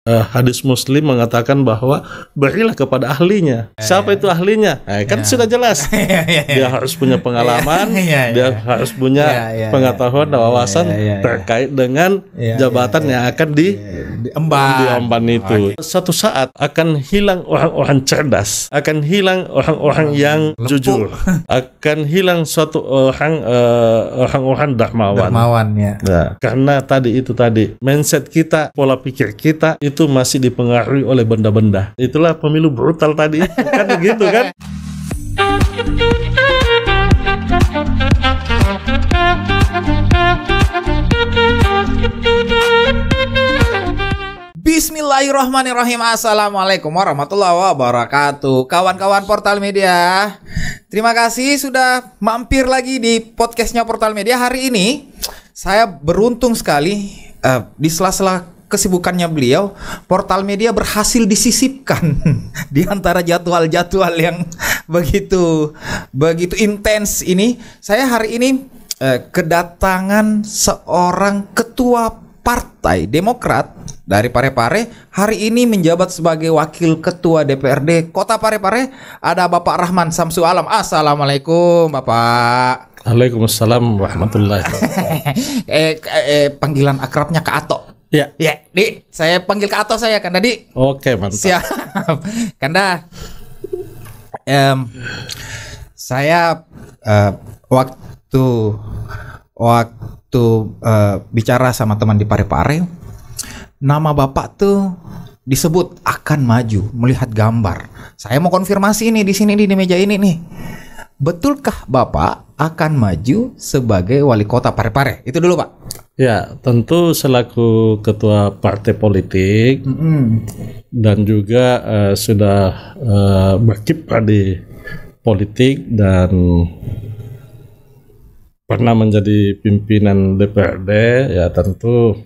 hadis Muslim mengatakan bahwa berilah kepada ahlinya. Siapa itu ahlinya? Kan sudah jelas. Dia harus punya pengalaman, dia harus punya pengetahuan dan wawasan terkait dengan jabatan yang akan diemban itu. Suatu saat akan hilang orang-orang cerdas, akan hilang orang-orang yang jujur, akan hilang suatu orang-orang dermawan. Nah, karena tadi mindset kita, pola pikir kita itu masih dipengaruhi oleh benda-benda. Itulah pemilu brutal tadi kan gitu kan. Bismillahirrahmanirrahim. Assalamualaikum warahmatullahi wabarakatuh. Kawan-kawan Portal Media, terima kasih sudah mampir lagi di podcastnya Portal Media. Hari ini saya beruntung sekali di sela-sela kesibukannya beliau, Portal Media berhasil disisipkan di antara jadwal-jadwal yang begitu intens ini. Saya hari ini kedatangan seorang ketua Partai Demokrat dari Parepare. Hari ini menjabat sebagai wakil ketua DPRD Kota Parepare. Ada Bapak Rahman Samsu Alam. Assalamualaikum Bapak. Waalaikumsalam warahmatullahi wabarakatuh. Panggilan akrabnya Kak Ato. Ya, Di, saya panggil Kak Ato saya kan tadi. Oke, mantap. Siap. Kanda, saya waktu bicara sama teman di Parepare, nama Bapak tuh disebut akan maju melihat gambar. Saya mau konfirmasi ini di sini di meja ini nih. Betulkah Bapak akan maju sebagai wali kota Parepare? Itu dulu, Pak. Ya, tentu selaku ketua partai politik dan juga sudah berkiprah di politik dan pernah menjadi pimpinan DPRD, ya tentu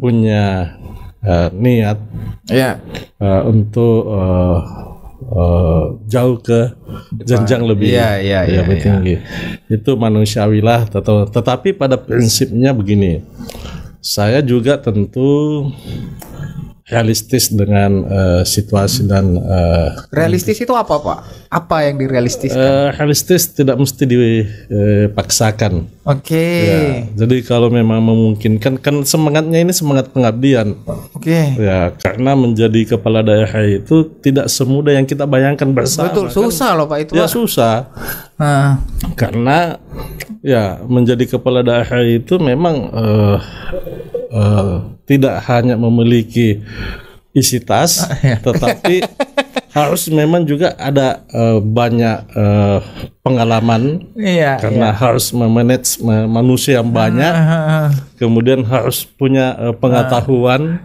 punya niat untuk jauh ke jenjang lebih tinggi. Itu manusiawilah, tetapi pada prinsipnya begini, saya juga tentu realistis dengan situasi dan realistis itu apa, Pak? Apa yang direalistiskan? Realistis tidak mesti dipaksakan. Oke. Ya, jadi kalau memang memungkinkan, kan semangatnya ini semangat pengabdian. Oke. Ya, karena menjadi kepala daerah itu tidak semudah yang kita bayangkan bersama. Betul, susah loh Pak itu. Ya Pak. susah. Karena ya menjadi kepala daerah itu memang tidak hanya memiliki isi tas, tetapi harus memang juga ada banyak pengalaman, karena harus memanage manusia yang banyak, kemudian harus punya pengetahuan,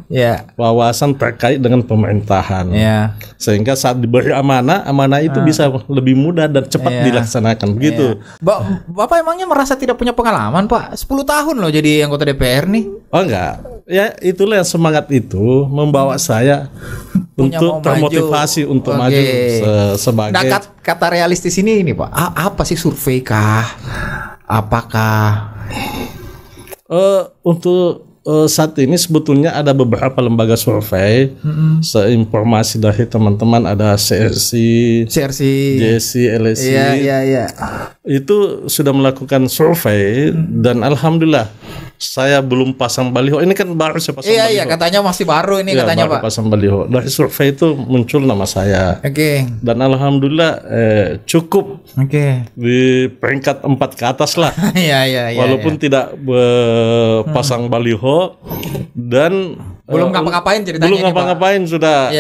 wawasan terkait dengan pemerintahan, sehingga saat diberi amanah itu bisa lebih mudah dan cepat dilaksanakan, begitu. Bapak emangnya merasa tidak punya pengalaman, Pak? 10 tahun loh jadi anggota DPR nih. Oh enggak, ya itulah yang semangat itu membawa saya untuk termotivasi untuk maju sebagai. Nah, kata realistis ini Pak, apa sih, survei kah? Apakah untuk saat ini sebetulnya ada beberapa lembaga survei. Seinformasi dari teman-teman ada CRC, JSI, LSI. Itu sudah melakukan survei dan alhamdulillah saya belum pasang baliho. Ini kan baru saya pasang baliho. Iya, katanya masih baru ini katanya baru Pak. Pasang baliho. Dari survei itu muncul nama saya. Dan alhamdulillah cukup. Di peringkat 4 ke atas lah. Walaupun tidak pasang baliho dan belum ngapa-ngapain ceritanya. Belum ngapa-ngapain sudah.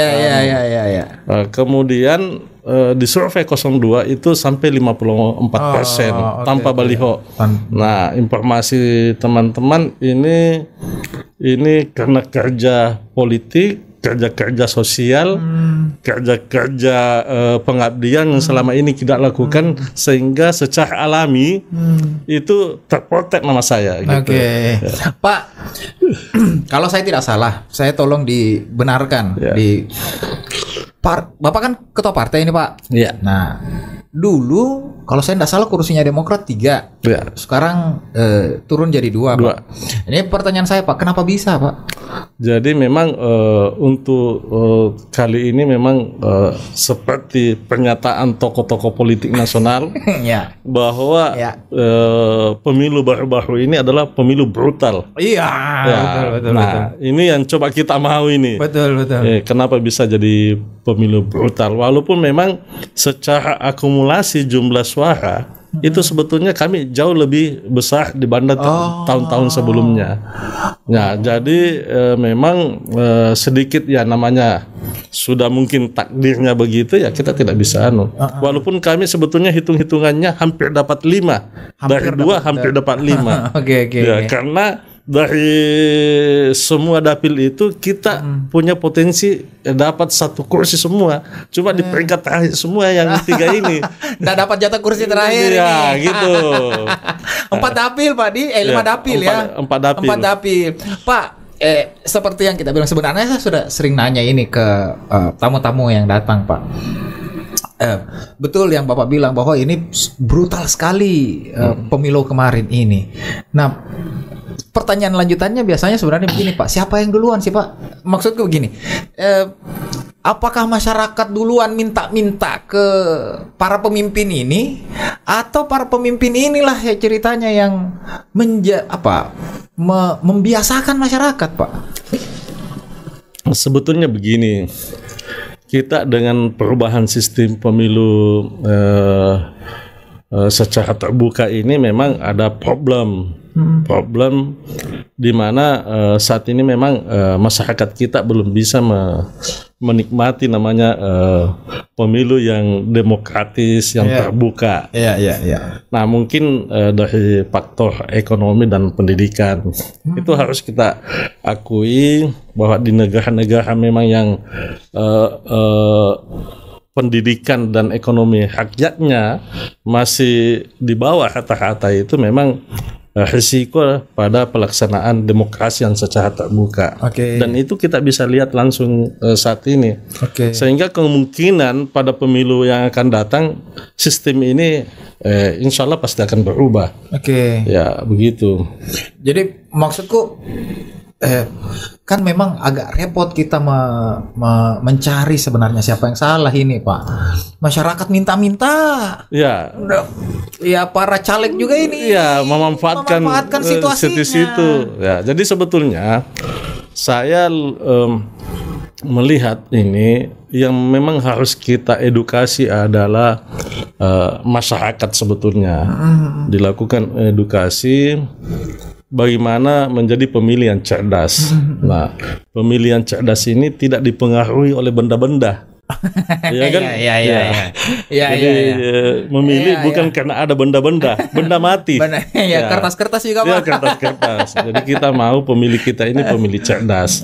Kemudian di survei 02 itu sampai 54% tanpa baliho. Nah, informasi teman-teman ini karena kerja politik, kerja sosial, kerja pengabdian yang selama ini kita lakukan, sehingga secara alami itu terprotek nama saya. Gitu. Pak, kalau saya tidak salah, saya tolong dibenarkan. Bapak kan ketua partai ini Pak. Iya. Nah, dulu kalau saya tidak salah kursinya Demokrat 3, sekarang turun jadi 2, Pak. Ini pertanyaan saya, Pak, kenapa bisa, Pak? Jadi memang untuk kali ini memang seperti pernyataan tokoh-tokoh politik nasional bahwa pemilu baru-baru ini adalah pemilu brutal. Iya, betul. Nah, ini yang coba kita mau ini. Betul. Kenapa bisa jadi pemilu brutal? Walaupun memang secara akumulasi jumlah suara itu sebetulnya kami jauh lebih besar dibanding tahun-tahun sebelumnya. Nah, jadi memang sedikit ya namanya sudah mungkin takdirnya begitu ya, kita tidak bisa Walaupun kami sebetulnya hitung-hitungannya hampir dapat 5 dari 2 hampir dapat 5. Oke. Ya, karena dari semua dapil itu kita punya potensi dapat 1 kursi semua. Cuma di peringkat terakhir semua yang 3 ini nggak dapat jatah kursi terakhir. Ya, gitu. 4 dapil, Pak, di 5 dapil 4 dapil. Pak, seperti yang kita bilang, sebenarnya saya sudah sering nanya ini ke tamu-tamu yang datang, Pak. Betul yang Bapak bilang bahwa ini brutal sekali pemilu kemarin ini. Nah, pertanyaan lanjutannya biasanya sebenarnya begini, Pak. Siapa yang duluan sih, Pak? Maksudku begini. Apakah masyarakat duluan minta-minta ke para pemimpin ini, atau para pemimpin inilah ya ceritanya yang membiasakan masyarakat, Pak? Sebetulnya begini. Kita dengan perubahan sistem pemilu secara terbuka ini memang ada problem di mana saat ini memang masyarakat kita belum bisa menikmati namanya pemilu yang demokratis, yang terbuka. Nah, mungkin dari faktor ekonomi dan pendidikan itu harus kita akui bahwa di negara-negara memang yang pendidikan dan ekonomi rakyatnya masih di bawah rata-rata itu memang risiko pada pelaksanaan demokrasi yang secara terbuka. Dan itu kita bisa lihat langsung saat ini. Sehingga kemungkinan pada pemilu yang akan datang sistem ini insya Allah pasti akan berubah. Ya, begitu. Jadi maksudku kan memang agak repot kita mencari sebenarnya siapa yang salah ini, Pak. Masyarakat minta-minta. Ya para caleg juga ini. Ya, memanfaatkan situasinya. Situ. Ya, jadi sebetulnya saya melihat ini yang memang harus kita edukasi adalah masyarakat sebetulnya. Dilakukan edukasi bagaimana menjadi pemilih yang cerdas. Nah, pemilih yang cerdas ini tidak dipengaruhi oleh benda-benda. Ya kan? Jadi memilih bukan karena ada benda-benda mati. Kertas-kertas juga, Pak. Kertas-kertas. Jadi kita mau pemilih kita ini pemilih cerdas.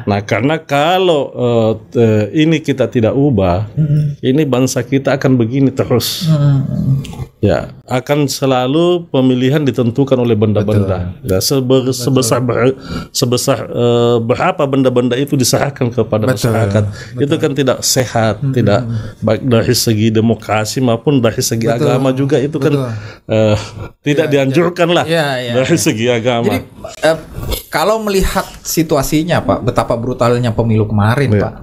Nah, karena kalau ini kita tidak ubah, ini bangsa kita akan begini terus. Ya, akan selalu pemilihan ditentukan oleh benda-benda. Ya, sebesar berapa benda-benda itu diserahkan kepada masyarakat. Itu kan tidak sehat, tidak baik dari segi demokrasi maupun dari segi agama juga itu kan tidak dianjurkan lah dari segi agama. Jadi kalau melihat situasinya, Pak, betapa brutalnya pemilu kemarin, Pak,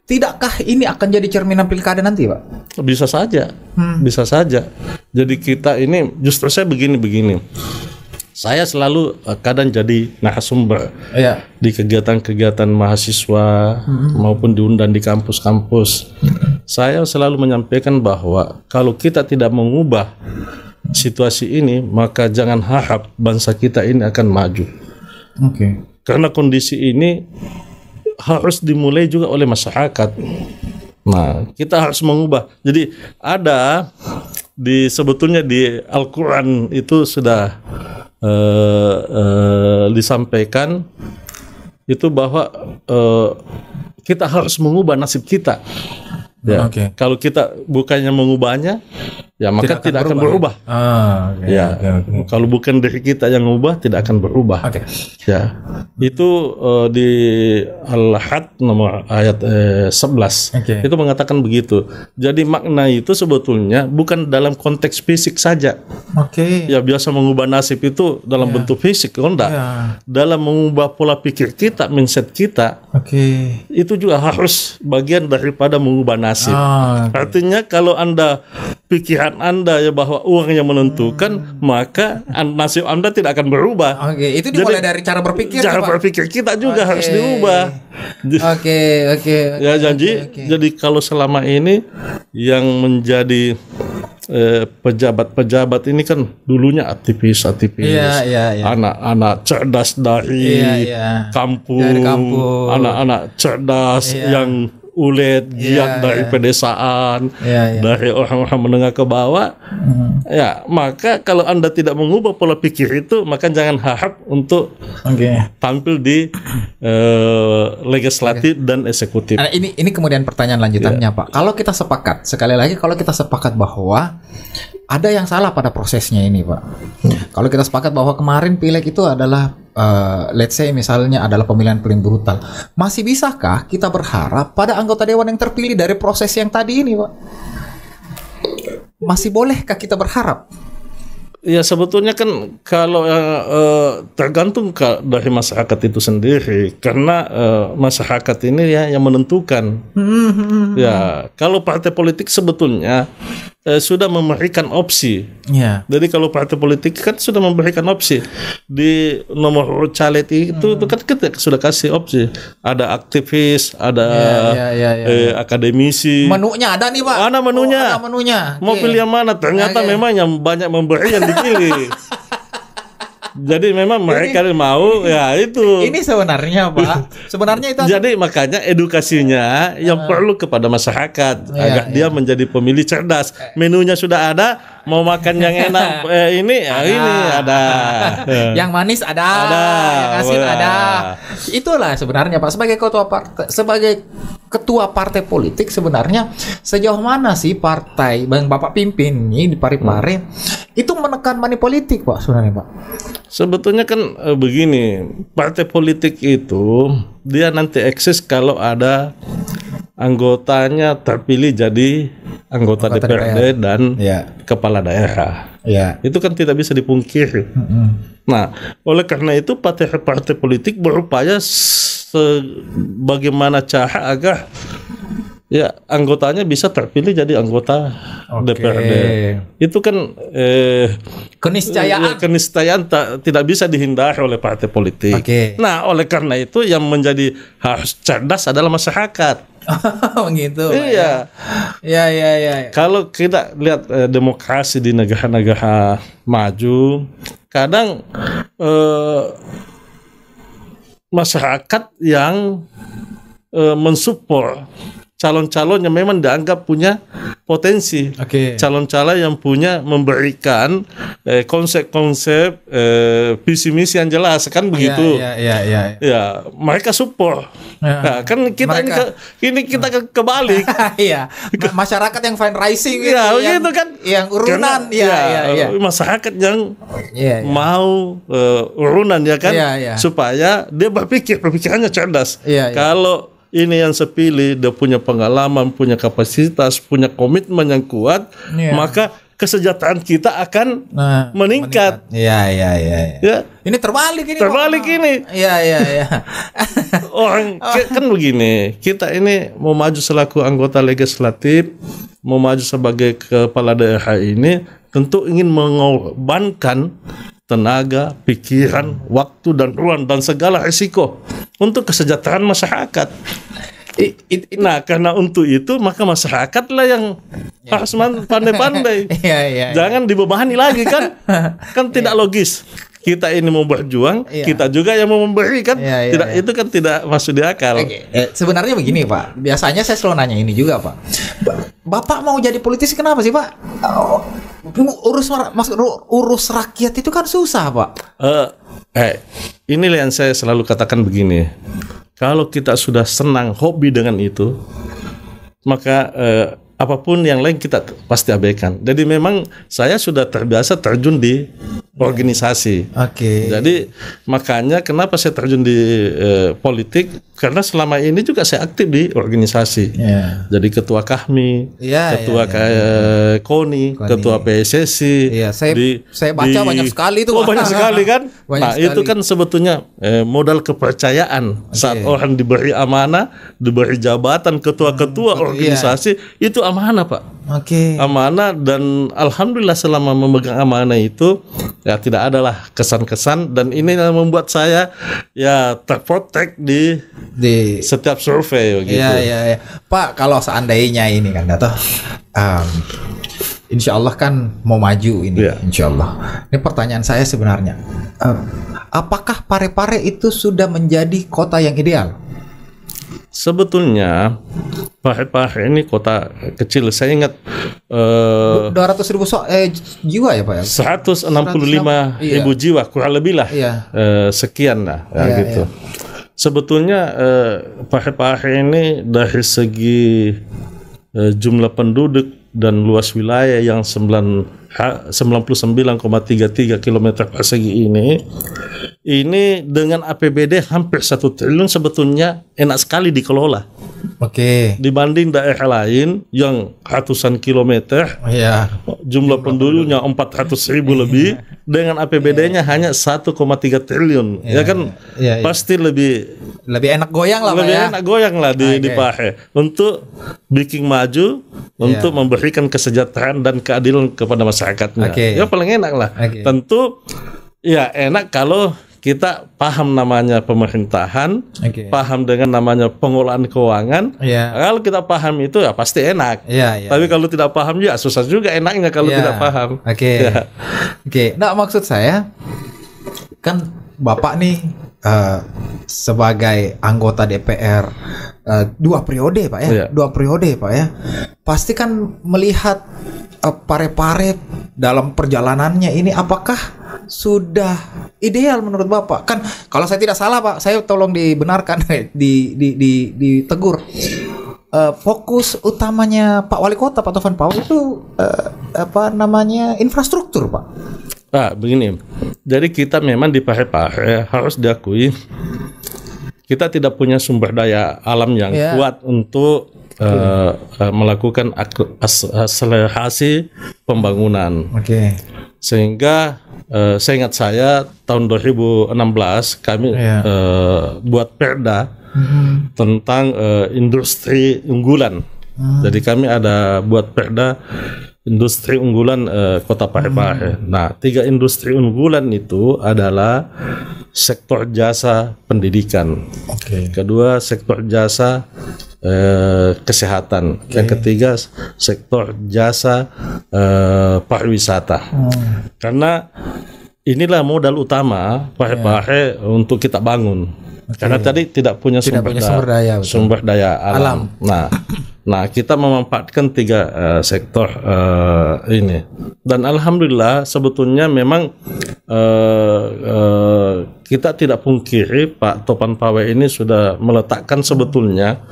tidakkah ini akan jadi cerminan pilkada nanti, Pak? Bisa saja, bisa saja. Jadi kita ini justru saya begini. Saya selalu kadang jadi narasumber di kegiatan-kegiatan mahasiswa maupun diundang di kampus-kampus. Saya selalu menyampaikan bahwa kalau kita tidak mengubah situasi ini, maka jangan harap bangsa kita ini akan maju. Karena kondisi ini harus dimulai juga oleh masyarakat. Nah, kita harus mengubah. Jadi ada sebetulnya di Al-Quran itu sudah disampaikan itu bahwa kita harus mengubah nasib kita. Kalau kita bukannya mengubahnya, ya maka tidak akan berubah. Okay. Kalau bukan dari kita yang mengubah, tidak akan berubah. Ya, itu di Al-Had nomor ayat 11 itu mengatakan begitu. Jadi makna itu sebetulnya bukan dalam konteks fisik saja. Ya biasa mengubah nasib itu dalam bentuk fisik, enggak. Dalam mengubah pola pikir kita, mindset kita, itu juga harus bagian daripada mengubah nasib. Artinya kalau Anda pikiran Anda ya bahwa uang yang menentukan, maka nasib Anda tidak akan berubah. Itu dimulai dari cara berpikir. Cara berpikir kita juga harus diubah. Ya jadi kalau selama ini yang menjadi pejabat-pejabat ini kan dulunya aktivis, anak-anak cerdas dari kampung, anak-anak cerdas yang ulet, giat dari pedesaan, dari orang-orang menengah ke bawah. Ya, maka kalau Anda tidak mengubah pola pikir itu, maka jangan harap untuk tampil di legislatif dan eksekutif. Nah, ini kemudian pertanyaan lanjutannya, Pak. Kalau kita sepakat, sekali lagi kalau kita sepakat bahwa ada yang salah pada prosesnya ini, Pak. Kalau kita sepakat bahwa kemarin pileg itu adalah let's say misalnya adalah pemilihan paling brutal, masih bisakah kita berharap pada anggota dewan yang terpilih dari proses yang tadi ini, Pak? Masih bolehkah kita berharap? Ya sebetulnya kan kalau tergantung dari masyarakat itu sendiri, karena masyarakat ini ya yang menentukan. Ya kalau partai politik sebetulnya sudah memberikan opsi. Jadi kalau partai politik kan sudah memberikan opsi di nomor urut caleg itu kan kita sudah kasih opsi. Ada aktivis, ada akademisi. Menunya ada nih, Pak. Ada menunya. Ada menunya. Mau pilih yang mana? Ternyata memang yang banyak memberi yang dipilih. Jadi memang mereka mau ya itu. Ini sebenarnya, Pak. Sebenarnya itu. Jadi makanya edukasinya yang perlu kepada masyarakat agar dia menjadi pemilih cerdas. Menunya sudah ada, mau makan yang enak ini ada. Yang manis ada. Yang asin ada. Itulah sebenarnya, Pak, sebagai ketua partai politik sebenarnya sejauh mana sih partai yang Bapak pimpin ini di Parepare itu menekan money politik, Pak, sebenarnya, Pak? Sebetulnya kan begini, partai politik itu dia nanti eksis kalau ada anggotanya terpilih jadi anggota DPRD dan kepala daerah. Itu kan tidak bisa dipungkiri. Nah, oleh karena itu partai politik berupaya sebagaimana cara agar ya anggotanya bisa terpilih jadi anggota DPRD. Itu kan keniscayaan tidak bisa dihindari oleh partai politik. Nah, oleh karena itu yang menjadi harus cerdas adalah masyarakat. Gitu. Iya. Kalau kita lihat demokrasi di negara-negara maju, kadang masyarakat yang mensupport calon-calon yang memang dianggap punya potensi, calon-calon yang punya memberikan konsep-konsep visi misi yang jelas, kan begitu? Ya, mereka support. Nah, kan kita ini kita kebalik. Masyarakat yang fundraising, gitu kan? Yang urunan, masyarakat yang mau urunan ya kan, supaya dia pikirannya cerdas. Kalau ini yang sepilih, dia punya pengalaman, punya kapasitas, punya komitmen yang kuat, maka kesejahteraan kita akan meningkat. Ya. Ini terbalik ini. Orang kan begini, kita ini mau maju selaku anggota legislatif, mau maju sebagai kepala daerah ini, tentu ingin mengorbankan tenaga, pikiran, waktu dan ruang dan segala risiko untuk kesejahteraan masyarakat. Nah, karena untuk itu maka masyarakatlah yang harus pandai-pandai. Jangan dibebani lagi kan? Kan tidak logis. Kita ini mau berjuang, kita juga yang mau memberi kan? Itu kan tidak masuk di akal. Sebenarnya begini, Pak. Biasanya saya selalu nanya ini juga, Pak. Bapak mau jadi politisi kenapa sih, Pak? Urus rakyat itu kan susah, Pak. Inilah yang saya selalu katakan begini. Kalau kita sudah senang hobi dengan itu, maka apapun yang lain kita pasti abaikan. Jadi memang saya sudah terbiasa terjun di organisasi. Jadi makanya kenapa saya terjun di politik, karena selama ini juga saya aktif di organisasi. Jadi ketua KAHMI, ketua KONI, ketua PSSI. Saya baca banyak sekali itu. Banyak sekali kan. Itu kan sebetulnya modal kepercayaan saat orang diberi amanah, diberi jabatan ketua-ketua organisasi, itu amanah, Pak. Amanah, dan alhamdulillah selama memegang amanah itu ya tidak adalah kesan-kesan, dan ini yang membuat saya ya terprotek di setiap survei gitu. Pak, kalau seandainya ini kan insya Allah kan mau maju ini, insya Allah. Ini pertanyaan saya sebenarnya, apakah Parepare itu sudah menjadi kota yang ideal? Sebetulnya Parepare ini kota kecil. Saya ingat 200.000 jiwa ya Pak ya? 165.000 jiwa kurang lebih lah, sekian lah gitu. Sebetulnya Parepare ini dari segi jumlah penduduk dan luas wilayah yang 99,33 km persegi ini dengan APBD hampir 1 triliun sebetulnya enak sekali dikelola. Dibanding daerah lain yang ratusan kilometer, jumlah penduduknya 400.000 lebih, dengan APBD-nya hanya 1,3 triliun, pasti lebih enak goyang lah, lebih enak goyang lah dipakai untuk bikin maju, untuk memberikan kesejahteraan dan keadilan kepada masyarakatnya. Ya paling enak lah. Tentu ya enak kalau kita paham namanya pemerintahan, paham dengan namanya pengelolaan keuangan. Kalau kita paham itu ya pasti enak. Tapi kalau tidak paham ya susah juga enaknya kalau tidak paham. Nah, maksud saya kan Bapak nih sebagai anggota DPR 2 periode Pak ya, 2 periode Pak ya, pasti kan melihat Parepare dalam perjalanannya ini apakah sudah ideal menurut Bapak? Kan kalau saya tidak salah Pak, saya tolong dibenarkan, ditegur. Fokus utamanya Pak Wali Kota Pak Taufan Pawai itu infrastruktur Pak. Begini. Jadi kita memang di Parepare harus diakui kita tidak punya sumber daya alam yang kuat untuk melakukan akselerasi pembangunan. Sehingga seingat saya tahun 2016 kami buat perda tentang industri unggulan. Jadi kami ada buat perda industri unggulan Kota Parepare. Nah, 3 industri unggulan itu adalah sektor jasa pendidikan, kedua sektor jasa kesehatan, yang ketiga sektor jasa pariwisata. Karena inilah modal utama Parepare untuk kita bangun. Karena tadi tidak punya sumber daya alam. Nah, kita memanfaatkan 3 sektor ini, dan alhamdulillah sebetulnya memang kita tidak pungkiri Pak Taufan Pawai ini sudah meletakkan sebetulnya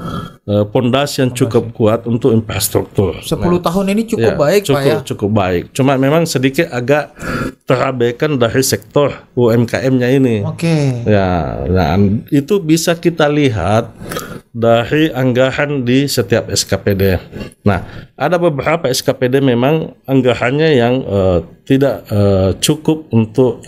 pondasi yang cukup kuat untuk infrastruktur. 10 tahun ini cukup baik Pak ya? Cukup baik. Cuma memang sedikit agak terabaikan dari sektor UMKM-nya ini. Nah, itu bisa kita lihat dari anggaran di setiap SKPD. Nah, ada beberapa SKPD memang anggarannya yang tidak cukup untuk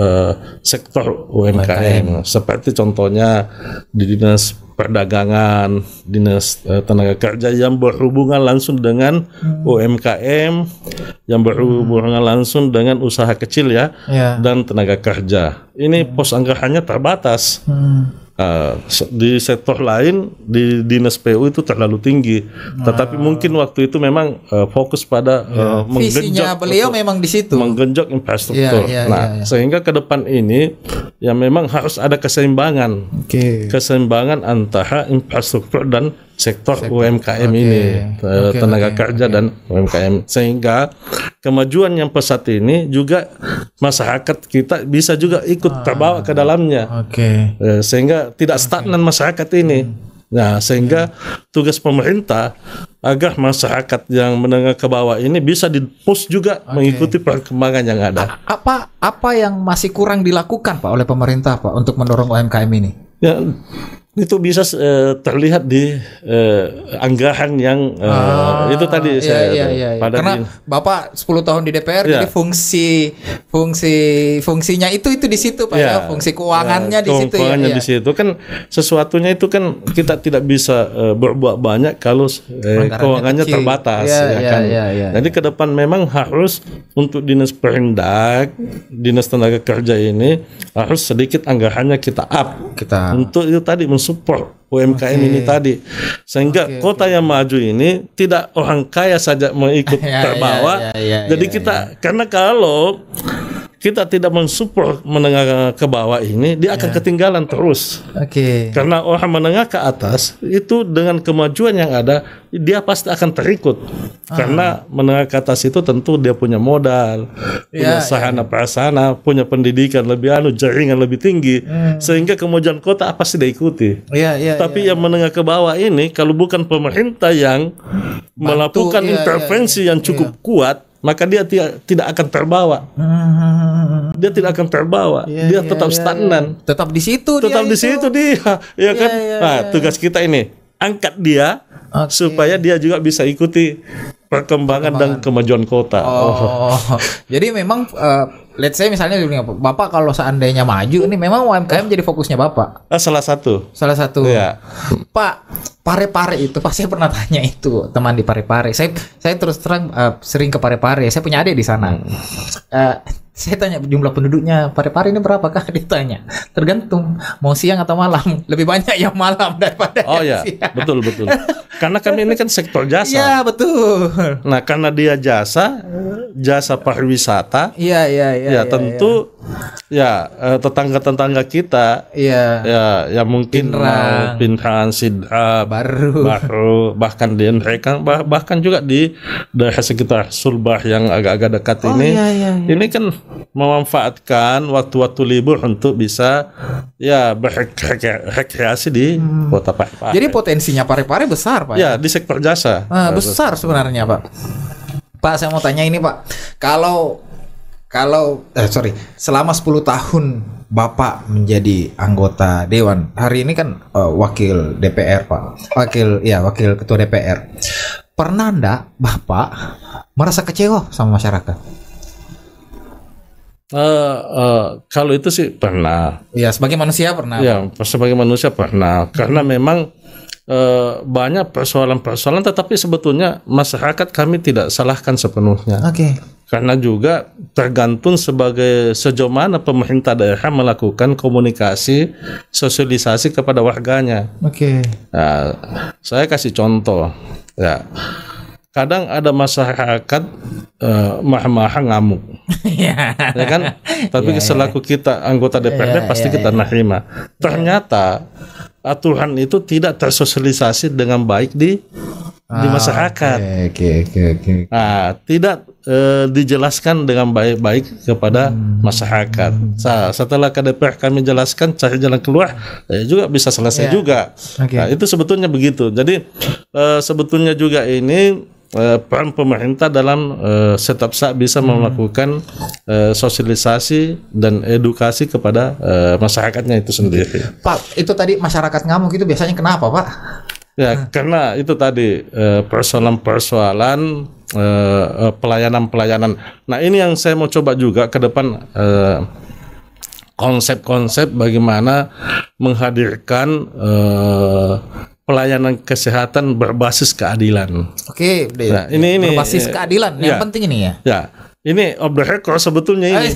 sektor UMKM. Seperti contohnya di Dinas Perdagangan, Dinas Tenaga Kerja yang berhubungan langsung dengan UMKM, yang berhubungan langsung dengan usaha kecil dan tenaga kerja. Ini pos anggarannya terbatas. Di sektor lain di Dinas PU itu terlalu tinggi, tetapi mungkin waktu itu memang fokus pada visinya beliau memang di situ, menggenjot infrastruktur. Sehingga ke depan ini ya memang harus ada keseimbangan, keseimbangan antara infrastruktur dan sektor UMKM ini, tenaga kerja dan UMKM, sehingga kemajuan yang pesat ini juga masyarakat kita bisa juga ikut terbawa ke dalamnya, sehingga tidak stagnan masyarakat ini. Nah, sehingga tugas pemerintah agar masyarakat yang menengah ke bawah ini bisa di-push juga mengikuti perkembangan yang ada. Apa yang masih kurang dilakukan Pak oleh pemerintah Pak untuk mendorong UMKM ini? Ya, itu bisa terlihat di anggaran yang itu tadi saya karena Bapak 10 tahun di DPR jadi fungsinya itu di situ Pak ya, fungsi keuangannya di situ di situ kan sesuatunya itu kan kita tidak bisa berbuat banyak kalau keuangannya terbatas kan. Jadi ke depan memang harus untuk Dinas Perindak, Dinas Tenaga Kerja ini harus sedikit anggarannya kita up untuk itu tadi support UMKM ini tadi, sehingga kota yang maju ini tidak orang kaya saja mengikut terbawa. Jadi kita karena kalau kita tidak mensupport menengah ke bawah ini, dia akan ketinggalan terus. Karena orang menengah ke atas itu dengan kemajuan yang ada, dia pasti akan terikut. Karena menengah ke atas itu tentu dia punya modal, punya sarana prasarana, punya pendidikan lebih jaringan lebih tinggi, sehingga kemajuan kota pasti diikuti. Tapi yang menengah ke bawah ini, kalau bukan pemerintah yang melakukan intervensi yang cukup kuat, maka dia tidak akan terbawa. Dia tidak akan terbawa. Dia tetap stagnan. Tetap di situ. Tetap di situ dia. Ya kan? Nah, tugas kita ini angkat dia supaya dia juga bisa ikuti perkembangan dan kemajuan kota. Jadi memang let's say misalnya Bapak kalau seandainya maju ini memang UMKM jadi fokusnya Bapak. Salah satu. Ya. Pak, Parepare itu pasti pernah tanya itu teman di Parepare. Saya terus terang sering ke Parepare. Saya punya adik di sana. Saya tanya jumlah penduduknya Parepare ini berapakah? Ditanya. Tergantung mau siang atau malam. Lebih banyak yang malam daripada yang siang. Betul. Karena kami ini kan sektor jasa. Iya, betul. Nah, karena dia jasa pariwisata. Iya. Tentu tetangga-tetangga kita. Ya mungkin Pinrang, Sidra, Baru, bahkan di mereka bahkan juga di daerah sekitar Sulbah yang agak-agak dekat ini. Ini kan memanfaatkan waktu-waktu libur untuk bisa berrekreasi di kota Parepare. Jadi potensinya Parepare besar Pak. Ya, di sektor jasa. Besar sebenarnya Pak. Pak, saya mau tanya ini Pak. Selama 10 tahun Bapak menjadi anggota Dewan, hari ini kan wakil DPR Pak. Wakil Ketua DPR. Pernah enggak Bapak merasa kecewa sama masyarakat? Kalau itu sih pernah. Ya, sebagai manusia pernah. Ya, sebagai manusia pernah. Karena memang banyak persoalan-persoalan, tetapi sebetulnya masyarakat kami tidak salahkan sepenuhnya. Karena juga tergantung sejauh mana pemerintah daerah melakukan komunikasi, sosialisasi kepada warganya. Nah, saya kasih contoh. Ya. Kadang ada masyarakat marah-marah ngamuk, ya kan? Tapi selaku kita anggota DPRD pasti kita nerima. Ternyata aturan itu tidak tersosialisasi dengan baik di masyarakat. Nah, tidak dijelaskan dengan baik-baik kepada masyarakat. Setelah ke DPR kami jelaskan cari jalan keluar, juga bisa selesai juga. Nah, itu sebetulnya begitu. Jadi sebetulnya juga ini peran pemerintah dalam setiap saat bisa melakukan sosialisasi dan edukasi kepada masyarakatnya itu sendiri. Pak, itu tadi masyarakat ngamuk itu biasanya kenapa Pak? Ya, karena itu tadi persoalan-persoalan pelayanan. Nah, ini yang saya mau coba juga ke depan, konsep-konsep bagaimana menghadirkan pelayanan kesehatan berbasis keadilan. Nah, ini berbasis keadilan yang penting ini ya. Ya, ini on the record sebetulnya ini.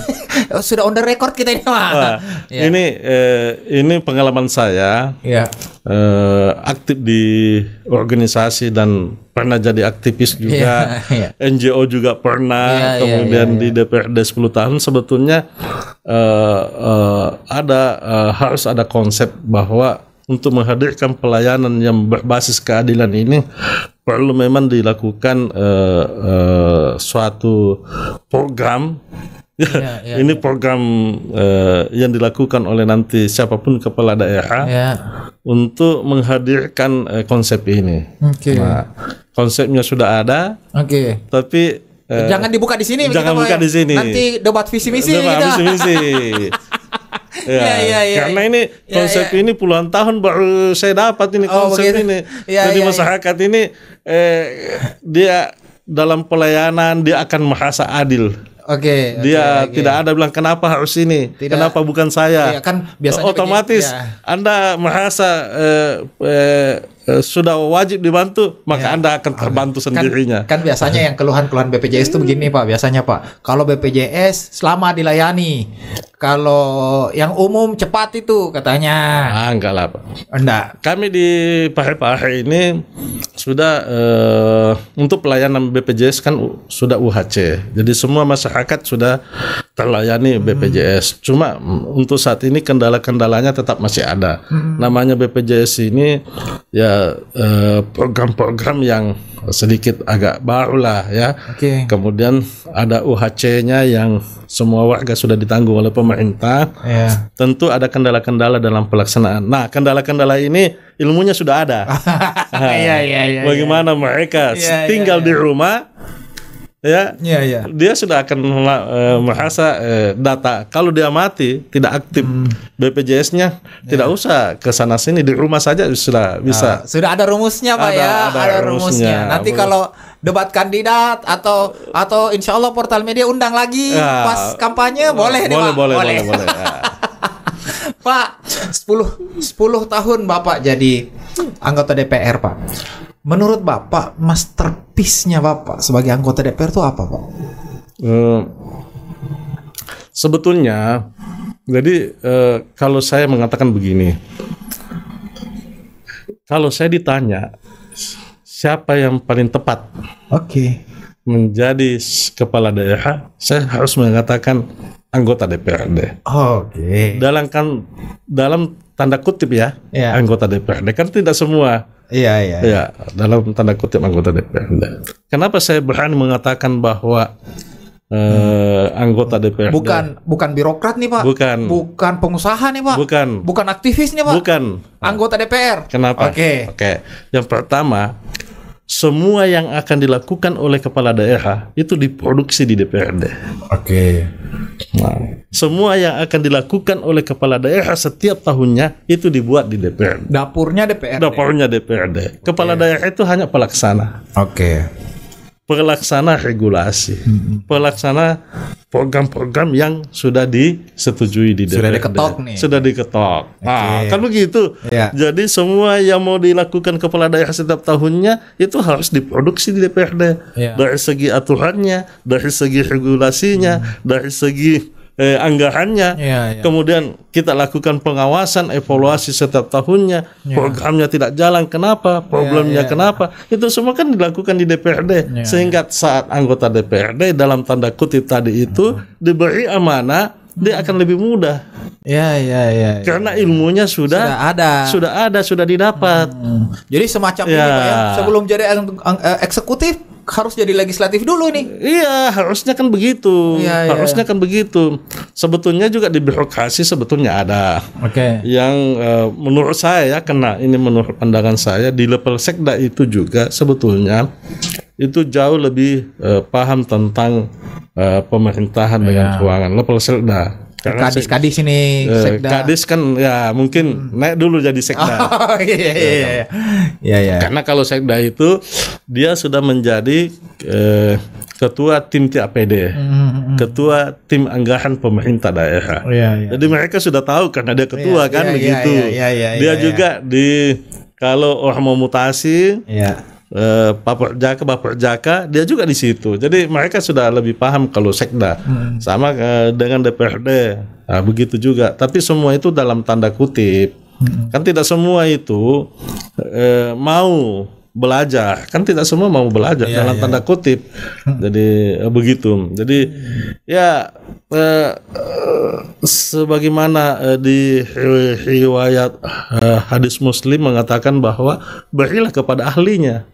Sudah on the record kita ini Pak. Ini pengalaman saya. Aktif di organisasi dan pernah jadi aktivis juga. NGO juga pernah. Kemudian di DPRD 10 tahun sebetulnya harus ada konsep bahwa untuk menghadirkan pelayanan yang berbasis keadilan ini perlu memang dilakukan suatu program Ini program yang dilakukan oleh nanti siapapun kepala daerah untuk menghadirkan konsep ini. Nah, konsepnya sudah ada. Tapi jangan dibuka di sini. Jangan buka di sini. Nanti debat visi misi. Visi misi. Karena ini konsep ini puluhan tahun baru saya dapat ini konsep ini. Jadi masyarakat ini dia dalam pelayanan dia akan merasa adil. Dia tidak ada bilang kenapa harus ini, kenapa bukan saya. Kan biasanya otomatis Anda merasa sudah wajib dibantu, maka Anda akan terbantu sendirinya. Kan biasanya yang keluhan-keluhan BPJS itu begini Pak, biasanya Pak, kalau BPJS selama dilayani, kalau yang umum cepat itu katanya. Enggak lah Pak. Enggak. Kami di Parepare ini sudah untuk pelayanan BPJS kan sudah UHC, jadi semua masyarakat sudah terlayani BPJS. Cuma untuk saat ini kendala-kendalanya tetap masih ada. Namanya BPJS ini ya program-program yang sedikit agak baru lah ya. Kemudian ada UHC-nya yang semua warga sudah ditanggung oleh pemerintah. Tentu ada kendala-kendala dalam pelaksanaan. Nah, kendala-kendala ini ilmunya sudah ada. Bagaimana mereka tinggal di rumah, dia sudah akan merasa data. Kalau dia mati tidak aktif BPJS-nya, tidak usah ke sana sini, di rumah saja sudah bisa. Sudah ada rumusnya Pak ada rumusnya. Nanti kalau debat kandidat atau insya Allah Portal Media undang lagi pas kampanye boleh. Pak, 10 tahun Bapak jadi anggota DPR Pak. Menurut Bapak, masterpiece-nya Bapak sebagai anggota DPR itu apa Pak? Sebetulnya, jadi kalau saya mengatakan begini, kalau saya ditanya siapa yang paling tepat menjadi kepala daerah, saya harus mengatakan anggota DPRD. Dalam tanda kutip anggota DPRD kan tidak semua. Dalam tanda kutip anggota DPRD. Kenapa saya berani mengatakan bahwa anggota DPRD bukan birokrat nih Pak, bukan pengusaha nih Pak, bukan aktivis nih Pak, anggota DPR. Kenapa? Yang pertama, semua yang akan dilakukan oleh kepala daerah itu diproduksi di DPRD. Nah, semua yang akan dilakukan oleh kepala daerah setiap tahunnya itu dibuat di DPRD. Dapurnya DPRD. Kepala daerah itu hanya pelaksana. Pelaksana regulasi, pelaksana program-program yang sudah disetujui di DPRD. Sudah diketok. Nah, kan begitu. Jadi semua yang mau dilakukan kepala daerah setiap tahunnya itu harus diproduksi di DPRD. Dari segi aturannya, dari segi regulasinya, dari segi anggarannya. Kemudian kita lakukan pengawasan, evaluasi setiap tahunnya. Programnya tidak jalan, kenapa? Problemnya kenapa? Itu semua kan dilakukan di DPRD. Sehingga saat anggota DPRD dalam tanda kutip tadi itu diberi amanah, dia akan lebih mudah. Karena ilmunya sudah didapat. Jadi semacam ini Pak ya, sebelum jadi eksekutif harus jadi legislatif dulu nih. Harusnya kan begitu. Harusnya kan begitu. Sebetulnya juga di birokrasi sebetulnya ada. Yang menurut saya karena ini menurut pandangan saya di level sekda itu juga sebetulnya itu jauh lebih paham tentang pemerintahan dengan keuangan level sekda. Kadis ini sekda. Kadis kan mungkin naik dulu jadi sekda. Karena kalau sekda itu dia sudah menjadi ketua tim TAPD, ketua tim anggaran pemerintah daerah. Jadi mereka sudah tahu karena dia ketua begitu. Dia juga kalau orang mau mutasi. Bapak Jaka dia juga di situ. Jadi mereka sudah lebih paham kalau sekda. Sama dengan DPRD. Begitu juga. Tapi semua itu dalam tanda kutip. Kan tidak semua itu mau belajar. Kan tidak semua mau belajar dalam tanda kutip. Jadi begitu. Jadi ya sebagaimana di riwayat hadis Muslim mengatakan bahwa berilah kepada ahlinya.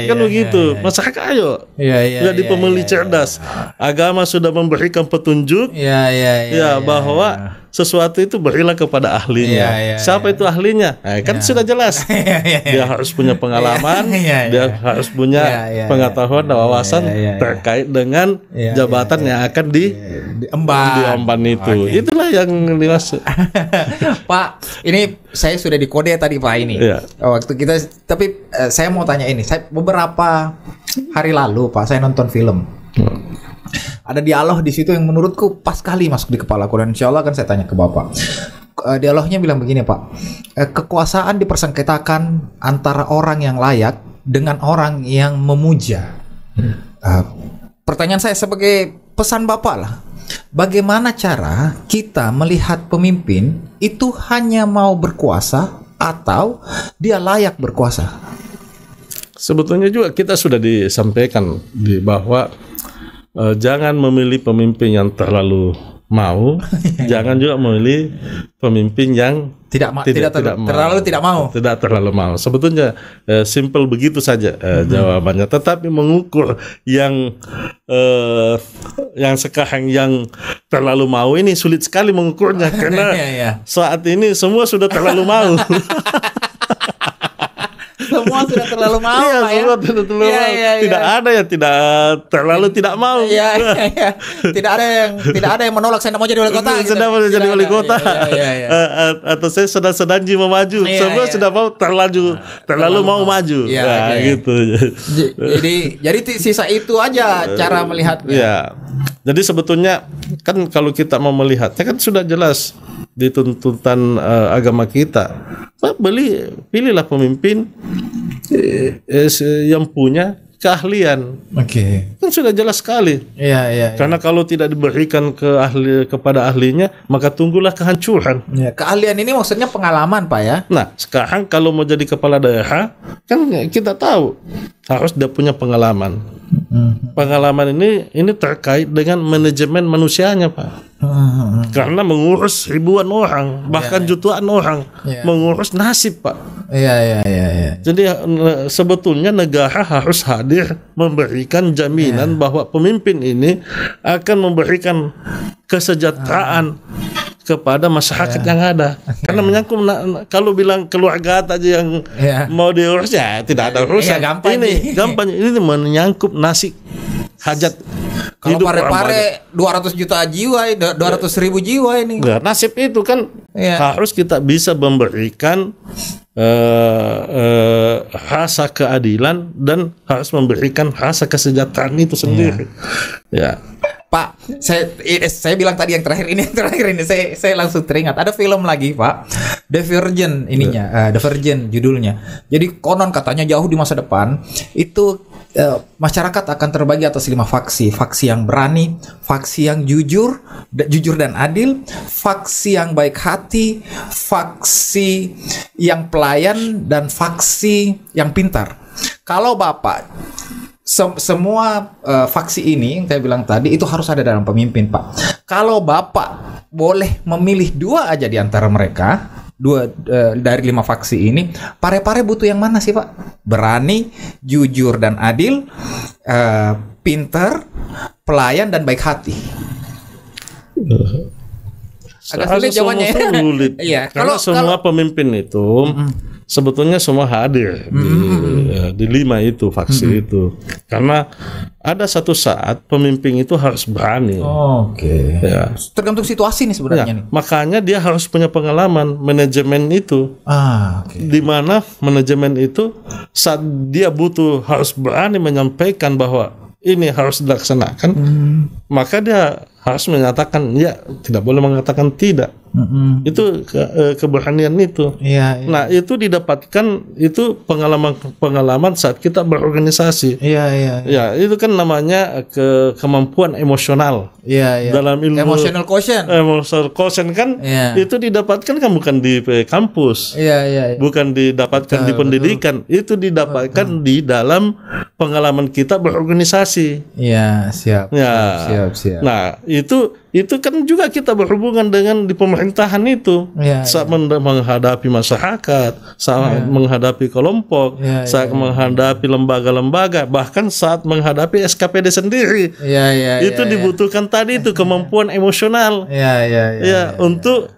Kan begitu. Masyarakat ayo. Jadi pemilih cerdas. Agama sudah memberikan petunjuk. Bahwa sesuatu itu berilah kepada ahlinya. Siapa itu ahlinya? Kan sudah jelas. Dia harus punya pengalaman, dia harus punya pengetahuan dan wawasan terkait dengan jabatan yang akan diemban itu. Itulah yang dimaksud. Pak, ini saya sudah dikode tadi Pak ini. Waktu kita, tapi saya mau tanya ini. Saya beberapa hari lalu Pak, saya nonton film. Ada dialog di situ yang menurutku pas sekali masuk di kepalaku, dan insya Allah akan saya tanya ke Bapak. Dialognya bilang begini Pak, kekuasaan dipersengketakan antara orang yang layak dengan orang yang memuja. Pertanyaan saya sebagai pesan Bapak lah, bagaimana cara kita melihat pemimpin itu hanya mau berkuasa atau dia layak berkuasa? Sebetulnya juga kita sudah disampaikan bahwa jangan memilih pemimpin yang terlalu mau, jangan juga memilih pemimpin yang tidak terlalu mau. Sebetulnya simple begitu saja jawabannya. Tetapi mengukur yang sekarang yang terlalu mau ini sulit sekali mengukurnya karena saat ini semua sudah terlalu mau. Semua sudah terlalu mau. Semua sudah terlalu mau. Tidak ada yang tidak terlalu tidak mau. Tidak ada yang menolak saya mau jadi wali kota. Sudah mau jadi wali kota. Atau saya sedang mau maju. Semua sudah mau terlalu mau maju. Gitu. Jadi sisa itu aja cara melihatnya. Jadi sebetulnya kan kalau kita mau melihatnya kan sudah jelas di tuntutan agama kita. Pilihlah pemimpin yang punya keahlian. Kan sudah jelas sekali. Karena kalau tidak diberikan kepada ahlinya, maka tunggulah kehancuran. Keahlian ini maksudnya pengalaman Pak ya. Nah, sekarang kalau mau jadi kepala daerah, kan kita tahu harus dia punya pengalaman. Pengalaman ini terkait dengan manajemen manusianya Pak. Karena mengurus ribuan orang, bahkan jutaan orang, mengurus nasib Pak. Jadi sebetulnya negara harus hadir memberikan jaminan bahwa pemimpin ini akan memberikan kesejahteraan kepada masyarakat yang ada. Karena menyangkut kalau bilang keluarga aja yang mau diurus tidak ada urusan. Gampang ini menyangkut nasib hajat. Kalau pare-pare 200 juta jiwa, 200.000 jiwa ini. Nasib itu kan harus kita bisa memberikan rasa keadilan dan harus memberikan rasa kesejahteraan itu sendiri. Pak, saya bilang tadi yang terakhir ini saya langsung teringat ada film lagi Pak, The Virgin ininya, The Virgin judulnya. Jadi konon katanya jauh di masa depan itu masyarakat akan terbagi atas 5 faksi yang berani, faksi yang jujur dan adil, faksi yang baik hati, faksi yang pelayan, dan faksi yang pintar. Kalau Bapak semua faksi ini yang saya bilang tadi itu harus ada dalam pemimpin Pak. Kalau Bapak boleh memilih 2 aja di antara mereka, 2 dari 5 faksi ini, pare-pare butuh yang mana sih Pak? Berani, jujur dan adil, pintar, pelayan dan baik hati. Agak sulit jawabannya. Karena semua pemimpin itu sebetulnya semua hadir di 5 itu faksi itu. Karena ada satu saat pemimpin itu harus berani. Tergantung situasi nih sebenarnya nih. Makanya dia harus punya pengalaman manajemen itu. Di mana manajemen itu saat dia butuh harus berani menyampaikan bahwa ini harus dilaksanakan, maka dia harus menyatakan tidak boleh mengatakan tidak. Itu keberanian itu. Iya. Nah, itu didapatkan itu pengalaman saat kita berorganisasi. Iya. Ya, itu kan namanya kemampuan emosional. Iya. Dalam ilmu emotional quotient. Emotional quotient kan itu didapatkan kan bukan di kampus. Iya. Bukan didapatkan di pendidikan, itu didapatkan di dalam pengalaman kita berorganisasi. Iya, siap. Nah, itu kan juga kita berhubungan dengan di pemerintahan itu. Saat menghadapi masyarakat, saat menghadapi kelompok, saat menghadapi lembaga-lembaga, bahkan saat menghadapi SKPD sendiri. Itu dibutuhkan tadi itu kemampuan emosional. Untuk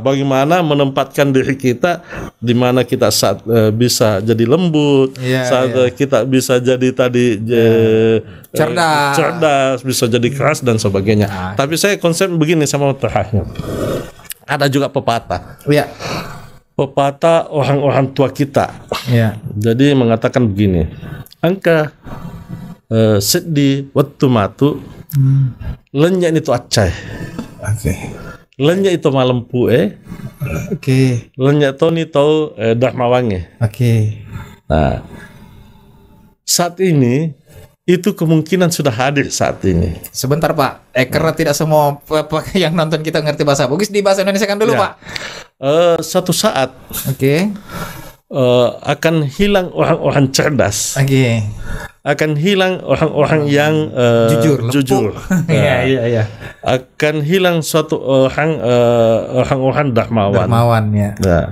bagaimana menempatkan diri kita di mana kita saat bisa jadi lembut, saat kita bisa jadi tadi cerdas, bisa jadi keras dan sebagainya. Tapi saya konsep begini sama terakhir. Ada juga pepatah. Pepatah orang-orang tua kita. Jadi mengatakan begini. Angka sedih waktu matu lenyak itu acai. Lenyak itu malam pue. Lenyak toni tau dahmawange. Nah, saat ini itu kemungkinan sudah hadir saat ini. Sebentar Pak, karena tidak semua yang nonton kita ngerti bahasa Bugis, di bahasa Indonesia kan dulu Pak. Suatu saat akan hilang orang-orang cerdas. Akan hilang orang-orang yang jujur. Akan hilang suatu orang-orang dahmawan. Nah,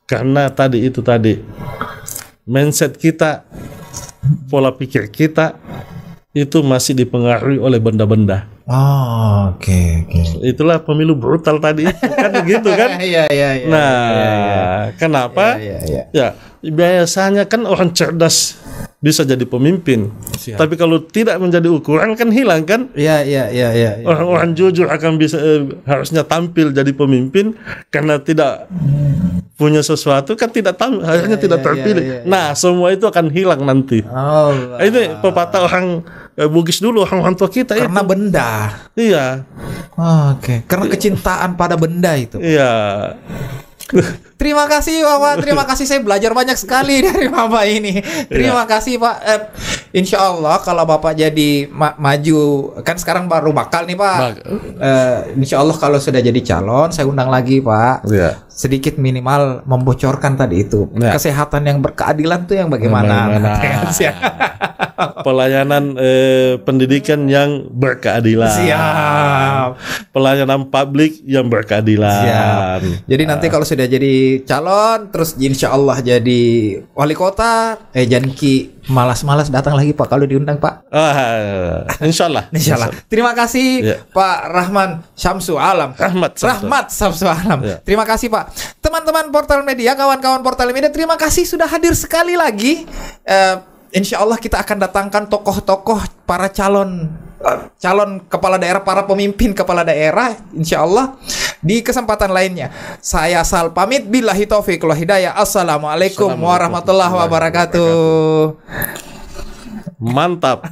karena tadi mindset kita, pola pikir kita itu masih dipengaruhi oleh benda-benda. Itulah pemilu brutal tadi itu kan begitu kan? Kenapa? Ya, biasanya kan orang cerdas bisa jadi pemimpin. Tapi kalau tidak menjadi ukuran kan hilang kan? Orang-orang jujur akan bisa harusnya tampil jadi pemimpin, karena tidak punya sesuatu kan akhirnya tidak terpilih. Nah, semua itu akan hilang nanti. Ini pepatah orang Bugis dulu, orang tua kita karena itu. Benda. Karena kecintaan pada benda itu. Terima kasih Bapak, terima kasih, saya belajar banyak sekali dari Bapak ini. Terima kasih Pak. Insya Allah kalau Bapak jadi maju, kan sekarang baru bakal nih Pak. Insya Allah kalau sudah jadi calon, saya undang lagi Pak. Sedikit minimal membocorkan tadi itu kesehatan yang berkeadilan tuh yang bagaimana. Pelayanan pendidikan yang berkeadilan. Pelayanan publik yang berkeadilan. Jadi nanti kalau sudah jadi calon, terus insya Allah jadi wali kota, jangan malas-malas datang lagi Pak kalau diundang Pak. Insya Allah. Terima kasih Pak Rahman Syamsu Alam. Rahmat Syamsu Alam. Terima kasih Pak. Teman-teman Portal Media, kawan-kawan Portal Media, terima kasih sudah hadir sekali lagi. Insya Allah kita akan datangkan tokoh-tokoh para calon kepala daerah, para pemimpin kepala daerah, insya Allah di kesempatan lainnya. Saya Sal pamit, billahi taufiq wal hidayah. Assalamualaikum warahmatullahi wabarakatuh. Mantap.